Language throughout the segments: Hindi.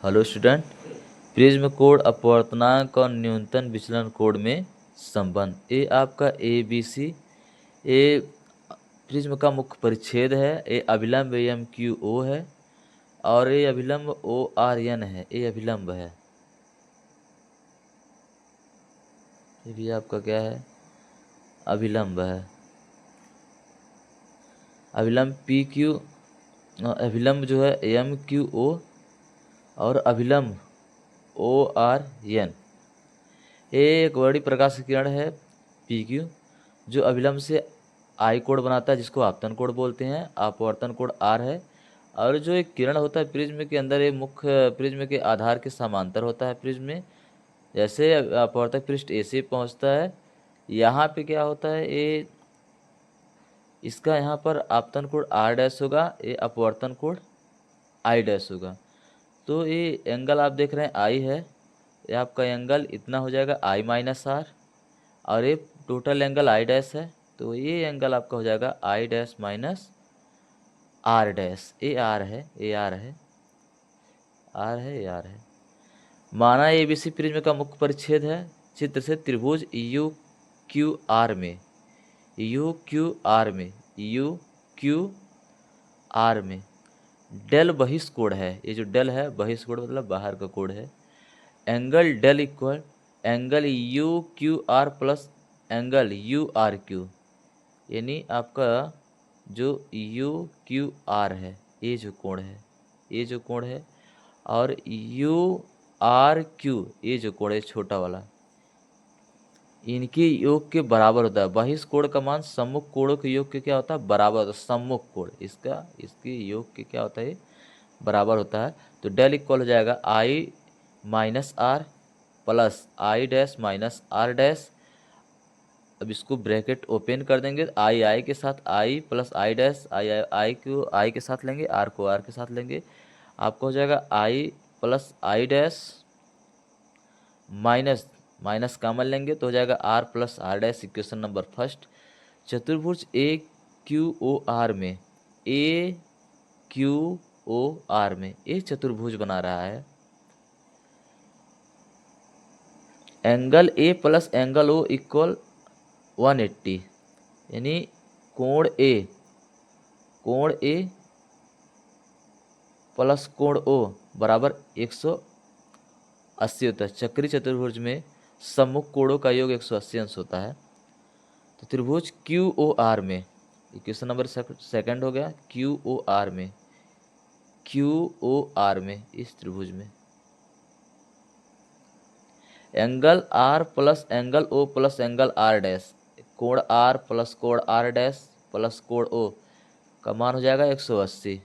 हेलो स्टूडेंट, प्रिज्म कोण अपवर्तनांक और न्यूनतम विचलन कोण में संबंध। ये आपका ABC, ये प्रिज्म का मुख्य परिच्छेद है। ये अभिलंब AMQO है और ये अभिलंब ORN है। ये अभिलंब है, ये भी आपका क्या है, अभिलंब है। अभिलंब PQ, अभिलंब जो है AMQO और अभिलंब ORN। ये एक वर्णी प्रकाश किरण है PQ, जो अभिलंब से आई कोण बनाता है, जिसको आपतन कोण बोलते हैं। अपवर्तन कोण R है। और जो एक किरण होता है प्रिज्म के अंदर, ये मुख्य प्रिज्म के आधार के समांतर होता है। प्रिज्म में जैसे अपवर्तक पृष्ठ A से पहुंचता है, यहाँ पे क्या होता है, ये इसका यहाँ पर आपतन कोण R डैश होगा, ये अपवर्तन कोण I डैश होगा। तो ये एंगल आप देख रहे हैं I है, ये आपका एंगल इतना हो जाएगा I माइनस R, और ये टोटल एंगल I डैश है, तो ये एंगल आपका हो जाएगा I dash minus R dash. ये R है, ये R है, R है, ये R है। माना ABC प्रिज्म का मुख्य परिच्छेद है। चित्र से त्रिभुज UQR में, UQR में, UQR में डेल बहिष्ठ कोण है। ये जो डेल है, बहिष्ठ कोण मतलब बाहर का कोण है। Angle del equal angle UQR plus angle URQ, यानी आपका जो UQR है, ये जो कोण है, ये जो कोण है, और URQ ये जो कोण है छोटा वाला, इनके योग के बराबर होता है। बहिष्ठ कोण का मान सम्मुख कोणों के योग के क्या होता है, बराबर होता है। सम्मुख कोण इसका, इसके योग के क्या होता है, बराबर होता है। तो डेल इक्वल हो जाएगा I minus R plus I dash minus R dash. अब इसको ब्रैकेट ओपन कर देंगे, I के साथ I plus I dash, I को I के साथ लेंगे, R को R के साथ लेंगे। आपको हो जाएगा I plus I dash minus minus common लेंगे तो हो जाएगा R plus R dash. Equation number first. चतुर्भुज AQOR में, AQOR में एक चतुर्भुज बना रहा है। Angle A plus angle O equal 180, यानी कोण A प्लस कोण O बराबर 180 होता है। चक्री चतुर्भुज में सम्मुख कोणों का योग 180 अंश होता है। तो त्रिभुज QOR में, इक्वेशन नंबर सेकंड हो गया, QOR में इस त्रिभुज में angle R plus angle O plus angle R dash, कोण R प्लस कोण R डैश प्लस कोण O का मान हो जाएगा 180।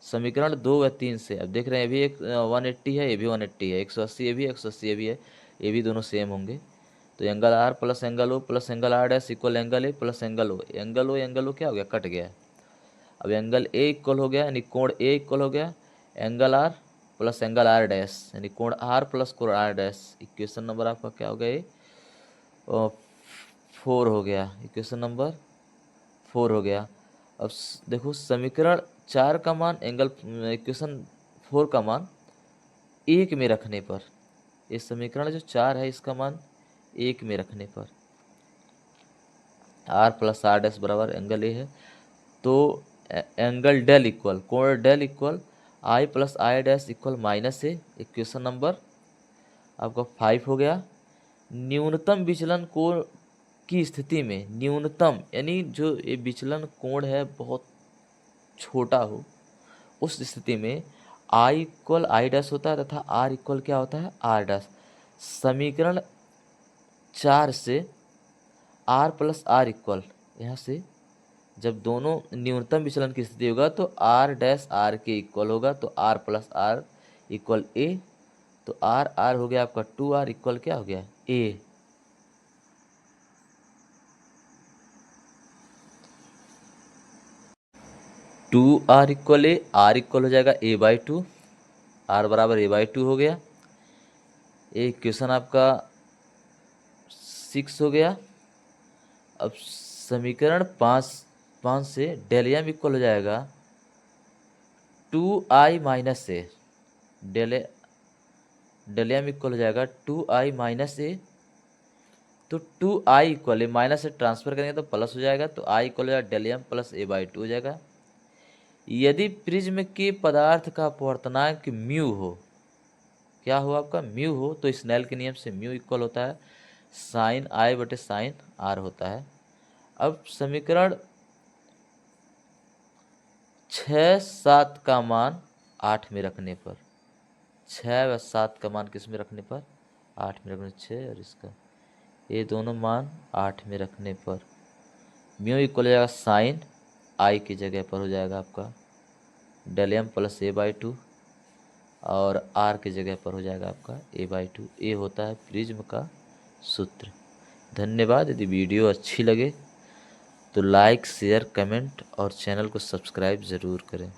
समीकरण 2 व 3 से, अब देख रहे हैं, ये भी एक 180 है, ये भी 180 है, 180 ये भी, 180 ये भी है, ये भी दोनों सेम होंगे। तो angle R plus angle O plus angle R dash equal angle A plus angle O। Angle O क्या हो गया, कट गया। अब एंगल A इक्वल हो गया, यानी कोण A इक्वल हो गया angle R plus angle R dash, यानी कोण R प्लस कोण R डैश। इक्वेशन नंबर आपका क्या हो गया, ये 4 हो गया। इक्वेशन नंबर 4 हो गया। अब देखो समीकरण 4 का मान एंगल, इक्वेशन 4 का मान 1 में रखने पर, इस समीकरण जो 4 है इसका मान 1 में रखने पर R प्लस R डैश बराबर एंगल A है। तो एंगल डेल इक्वल कोण del equal I plus I dash equal minus A। Equation number आपका 5 हो गया। न्यूनतम विचलन कोण की स्थिति में, न्यूनतम यानी जो ये विचलन कोण है बहुत छोटा हो, उस स्थिति में I इक्वल I डैश होता है तथा R इक्वल क्या होता है, R डैश। समीकरण 4 से R प्लस R इक्वल, यहाँ से जब दोनों न्यूनतम विचलन की स्थिति होगा तो R डैश R के इक्वल होगा, तो R plus R equal A। तो R R हो गया आपका 2R इक्वल क्या हो गया, A। Two R equal A, R इक्वल हो जाएगा A/2, R बराबर A/2 हो गया। ये इक्वेशन आपका 6 हो गया। अब समीकरण 5 से डेल एम इक्वल हो जाएगा 2I माइनस ए, डेल डेल एम इक्वल हो जाएगा 2i माइनस ए। तो 2i इक्वल ए माइनस से ट्रांसफर करेंगे तो प्लस हो जाएगा, तो i इक्वल हो जाएगा del M plus A by 2 हो जाएगा। यदि प्रिज्म के पदार्थ का अपवर्तनांक म्यू हो, क्या हो आपका म्यू हो, तो स्नेल के नियम से म्यू इक्वल होता है साइन आई बटे साइन आर होता है। अब समीकरण 6, 7 का मान 8 में रखने पर, 6 व 7 का मान किस में रखने पर, 8 में रखने, 6 और इसका ये दोनों मान 8 में रखने पर म्यू इक्वल हो जाएगा साइन आई की जगह पर हो जाएगा आपका del M plus A by 2 और आर की जगह पर हो जाएगा आपका ए बाई 2। ये होता है प्रिज्म का सूत्र। धन्यवाद। यदि वीडियो अच्छी लगे तो लाइक, शेयर, कमेंट और चैनल को सब्सक्राइब ज़रूर करें।